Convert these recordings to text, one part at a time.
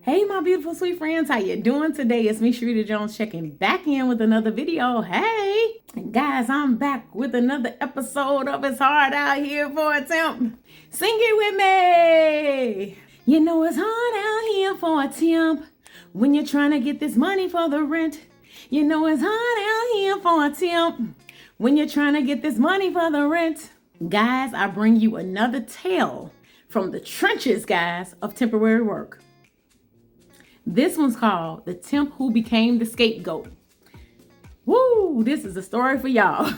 Hey, my beautiful sweet friends, how you doing today? It's me, Sharita Jones, checking back in with another video. Hey, guys, I'm back with another episode of It's Hard Out Here for a Temp. Sing it with me. You know it's hard out here for a temp when you're trying to get this money for the rent. You know it's hard out here for a temp when you're trying to get this money for the rent. Guys, I bring you another tale from the trenches, guys, of temporary work. This one's called The Temp Who Became the Scapegoat. Woo, this is a story for y'all.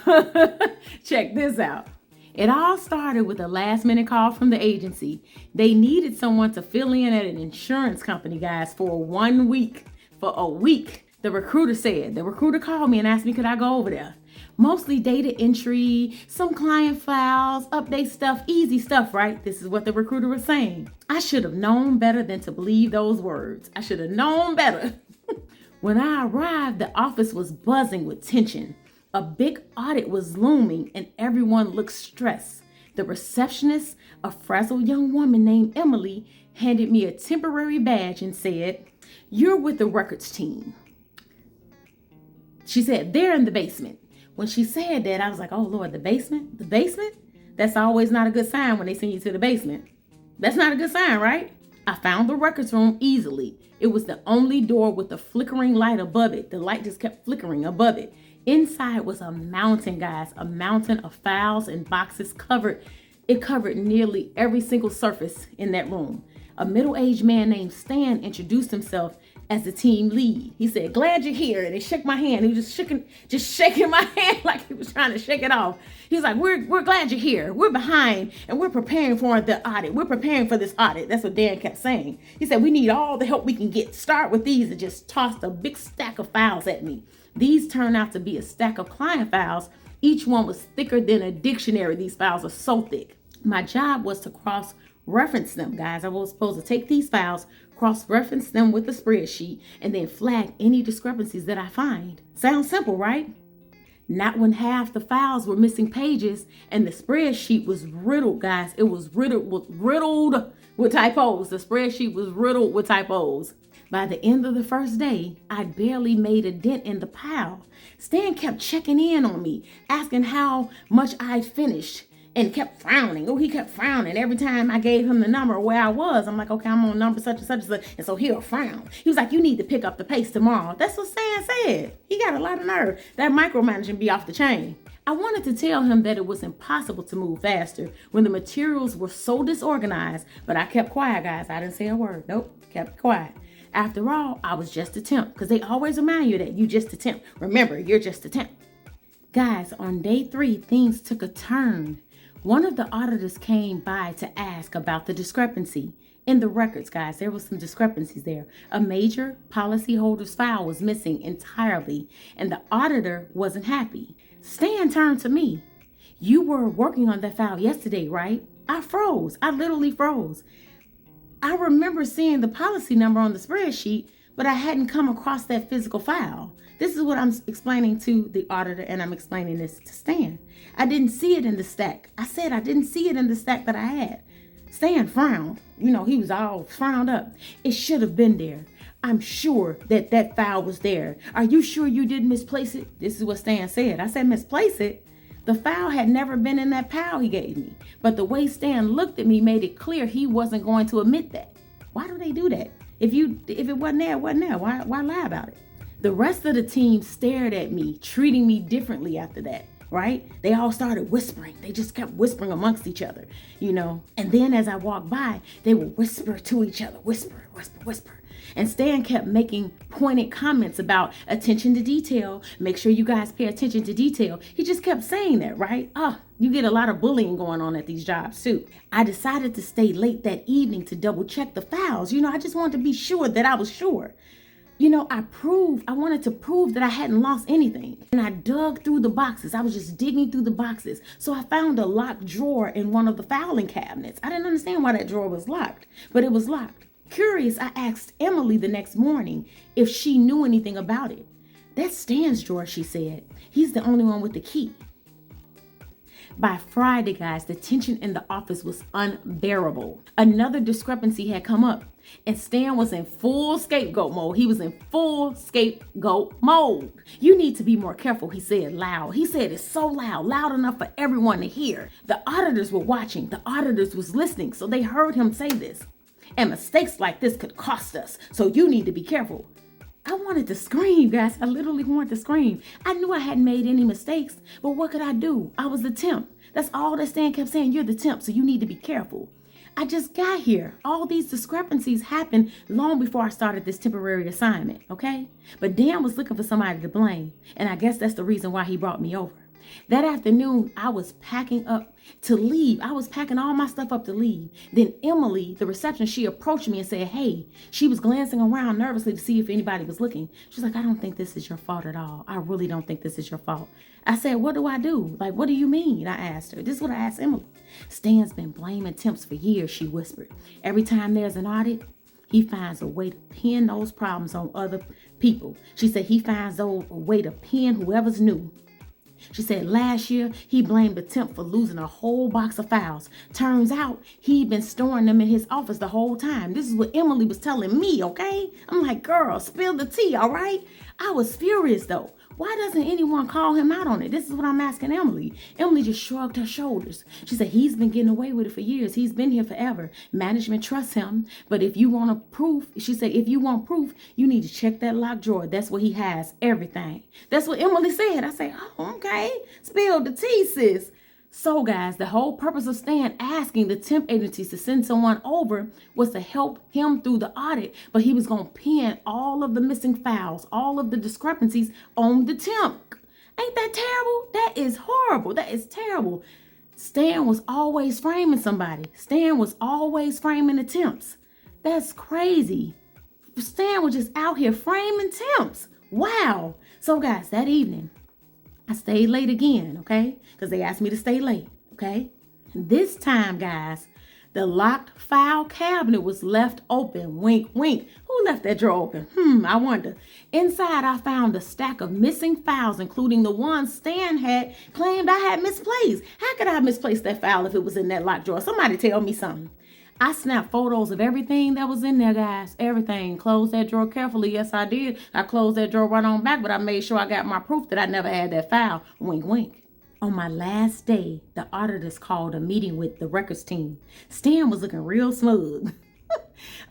Check this out. It all started with a last minute call from the agency. They needed someone to fill in at an insurance company, guys, for 1 week. For a week. The recruiter called me and asked me, could I go over there? Mostly data entry, some client files, update stuff, easy stuff, right? This is what the recruiter was saying. I should have known better than to believe those words. I should have known better. When I arrived, the office was buzzing with tension. A big audit was looming and everyone looked stressed. The receptionist, a frazzled young woman named Emily, handed me a temporary badge and said, "You're with the records team." She said, "They're in the basement." When she said that, I was like, oh Lord, the basement? The basement? That's always not a good sign when they send you to the basement. That's not a good sign, right? I found the records room easily. It was the only door with a flickering light above it. The light just kept flickering above it. Inside was a mountain, guys, a mountain of files and boxes covered. It covered nearly every single surface in that room. A middle-aged man named Stan introduced himself as the team lead. He said, "Glad you're here." And he shook my hand. He was just shaking my hand like he was trying to shake it off. He was like, we're glad you're here. We're behind and we're preparing for the audit. We're preparing for this audit. That's what Dan kept saying. He said, "We need all the help we can get. Start with these," and just tossed a big stack of files at me. These turned out to be a stack of client files. Each one was thicker than a dictionary. These files are so thick. My job was to cross-reference them, guys. I was supposed to take these files, cross-reference them with the spreadsheet, and then flag any discrepancies that I find. Sounds simple, right? Not when half the files were missing pages and the spreadsheet was riddled, guys. It was riddled with typos. The spreadsheet was riddled with typos. By the end of the first day, I barely made a dent in the pile. Stan kept checking in on me, asking how much I'd finished, and kept frowning. Oh, he kept frowning every time I gave him the number where I was. I'm like, okay, I'm on number such and such and such. And so he'll frown. He was like, "You need to pick up the pace tomorrow." That's what Stan said. He got a lot of nerve. That micromanaging be off the chain. I wanted to tell him that it was impossible to move faster when the materials were so disorganized, but I kept quiet, guys. I didn't say a word. Nope, kept quiet. After all, I was just a temp, because they always remind you that you just a temp. Remember, you're just a temp. Guys, on day 3, things took a turn. One of the auditors came by to ask about the discrepancy. In the records, guys, there was some discrepancies there. A major policyholder's file was missing entirely, and the auditor wasn't happy. Stan turned to me. "You were working on that file yesterday, right?" I froze. I literally froze. I remember seeing the policy number on the spreadsheet, but I hadn't come across that physical file. This is what I'm explaining to the auditor, and I'm explaining this to Stan. I didn't see it in the stack. I said I didn't see it in the stack that I had. Stan frowned. You know, he was all frowned up. "It should have been there. I'm sure that that file was there. Are you sure you didn't misplace it?" This is what Stan said. I said, "Misplace it?" The file had never been in that pile he gave me. But the way Stan looked at me made it clear he wasn't going to admit that. Why do they do that? If it wasn't there, it wasn't there. Why lie about it? The rest of the team stared at me, treating me differently after that, right? They all started whispering. They just kept whispering amongst each other, you know. And then as I walked by, they would whisper to each other, whisper, whisper, whisper. And Stan kept making pointed comments about attention to detail. Make sure you guys pay attention to detail. He just kept saying that, right? You get a lot of bullying going on at these jobs too. I decided to stay late that evening to double check the files. You know, I just wanted to be sure that I was sure. You know, I wanted to prove that I hadn't lost anything. And I dug through the boxes. I was just digging through the boxes. So I found a locked drawer in one of the filing cabinets. I didn't understand why that drawer was locked, but it was locked. Curious, I asked Emily the next morning if she knew anything about it. "That's Stan's drawer," she said. "He's the only one with the key." By Friday, guys, the tension in the office was unbearable. Another discrepancy had come up, and Stan was in full scapegoat mode. He was in full scapegoat mode. You need to be more careful, he said loud. He said it so loud, loud enough for everyone to hear. The auditors were watching. The auditors was listening, so they heard him say this. And mistakes like this could cost us, so you need to be careful. I wanted to scream, guys. I literally wanted to scream. I knew I hadn't made any mistakes, but what could I do? I was the temp. That's all that Stan kept saying. You're the temp, so you need to be careful. I just got here. All these discrepancies happened long before I started this temporary assignment, okay? But Dan was looking for somebody to blame, and I guess that's the reason why he brought me over. That afternoon, I was packing up to leave. I was packing all my stuff up to leave. Then Emily, the receptionist, she approached me and said, hey, she was glancing around nervously to see if anybody was looking. She's like, I don't think this is your fault at all. I really don't think this is your fault. I said, what do I do? Like, what do you mean? I asked her. This is what I asked Emily. Stan's been blaming temps for years, she whispered. Every time there's an audit, he finds a way to pin those problems on other people. She said he finds a way to pin whoever's new. She said last year he blamed the temp for losing a whole box of files. Turns out he'd been storing them in his office the whole time. This is what Emily was telling me, okay? I'm like, girl, spill the tea, all right? I was furious though. Why doesn't anyone call him out on it? This is what I'm asking Emily. Emily just shrugged her shoulders. She said, he's been getting away with it for years. He's been here forever. Management trusts him. But if you want proof, she said, if you want proof, you need to check that locked drawer. That's where he has everything. That's what Emily said. I said, oh, okay. Spill the tea, sis. So, guys, the whole purpose of Stan asking the temp agencies to send someone over was to help him through the audit, but he was going to pin all of the missing files, all of the discrepancies on the temp. Ain't that terrible? That is horrible. That is terrible. Stan was always framing somebody. Stan was always framing the temps. That's crazy. Stan was just out here framing temps. Wow. So, guys, that evening, I stayed late again, okay? Because they asked me to stay late, okay? This time, guys, the locked file cabinet was left open. Wink, wink. Who left that drawer open? I wonder. Inside, I found a stack of missing files, including the ones Stan had claimed I had misplaced. How could I have misplaced that file if it was in that locked drawer? Somebody tell me something. I snapped photos of everything that was in there, guys. Everything. Closed that drawer carefully. Yes, I did. I closed that drawer right on back, but I made sure I got my proof that I never had that file. Wink, wink. On my last day, the auditors called a meeting with the records team. Stan was looking real smug.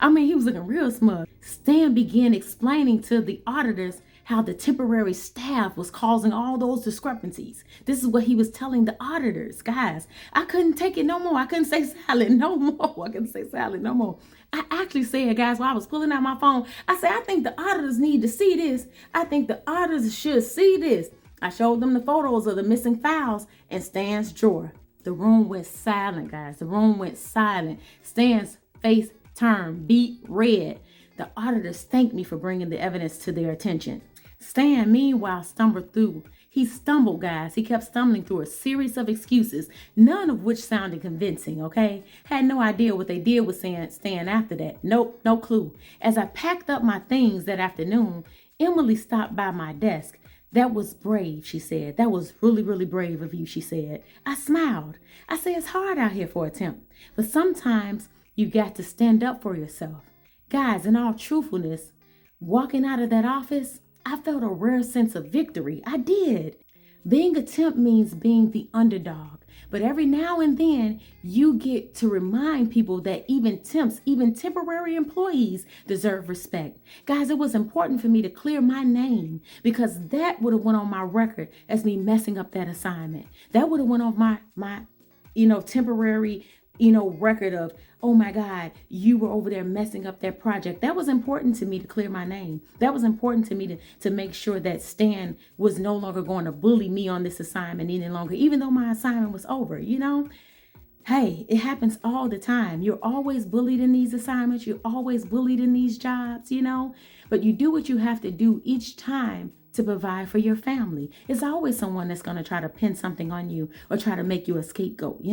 He was looking real smug. Stan began explaining to the auditors how the temporary staff was causing all those discrepancies. This is what he was telling the auditors. Guys, I couldn't take it no more. I couldn't say silent no more. I actually said, guys, while I was pulling out my phone, I said, I think the auditors need to see this. I think the auditors should see this. I showed them the photos of the missing files in Stan's drawer. The room went silent, guys. The room went silent. Stan's face turned beet red. The auditors thanked me for bringing the evidence to their attention. Stan, meanwhile, stumbled through. He stumbled, guys. He kept stumbling through a series of excuses, none of which sounded convincing, okay? Had no idea what they did with Stan after that. Nope, no clue. As I packed up my things that afternoon, Emily stopped by my desk. That was brave, she said. That was really, really brave of you, she said. I smiled. I said, it's hard out here for a temp, but sometimes you got to stand up for yourself. Guys, in all truthfulness, walking out of that office, I felt a rare sense of victory. I did. Being a temp means being the underdog. But every now and then, you get to remind people that even temps, even temporary employees deserve respect. Guys, it was important for me to clear my name because that would have went on my record as me messing up that assignment. That would have went on my temporary record of, oh my God, you were over there messing up that project. That was important to me to clear my name. That was important to me to make sure that Stan was no longer going to bully me on this assignment any longer, even though my assignment was over, Hey, it happens all the time. You're always bullied in these assignments. You're always bullied in these jobs, but you do what you have to do each time to provide for your family. It's always someone that's going to try to pin something on you or try to make you a scapegoat,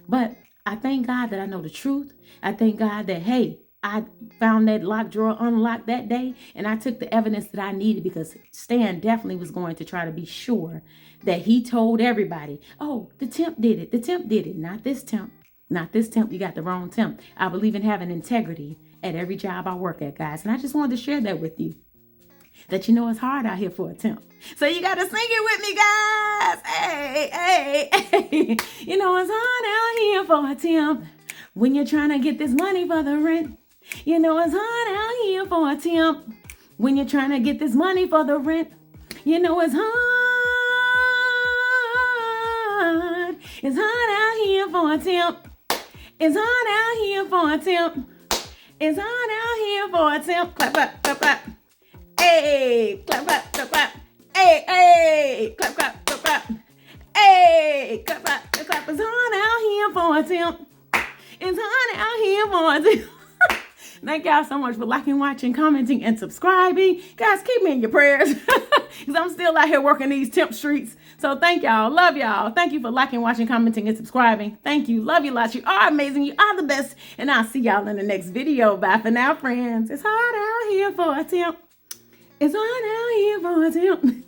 But I thank God that I know the truth. I thank God that, hey, I found that locked drawer unlocked that day, and I took the evidence that I needed, because Stan definitely was going to try to be sure that he told everybody, oh, the temp did it. The temp did it. Not this temp. Not this temp. You got the wrong temp. I believe in having integrity at every job I work at, guys. And I just wanted to share that with you. That it's hard out here for a temp. So you got to sing it with me, guys. Hey, hey, hey. It's hard out here for a temp when you're trying to get this money for the rent. It's hard out here for a temp when you're trying to get this money for the rent. It's hard. It's hard out here for a temp. It's hard out here for a temp. It's hard out here for a temp. Clap, clap, clap, clap. Hey, clap, clap, clap, clap. Hey, hey, clap, clap, clap, clap. Hey, clap, clap, clap, clap. It's hard out here for a temp. It's hard out here for a temp. Thank y'all so much for liking, watching, commenting, and subscribing. Guys, keep me in your prayers, because I'm still out here working these temp streets. So thank y'all. Love y'all. Thank you for liking, watching, commenting, and subscribing. Thank you. Love you lots. You are amazing. You are the best. And I'll see y'all in the next video. Bye for now, friends. It's hard out here for a temp. It's hard out here for a temp.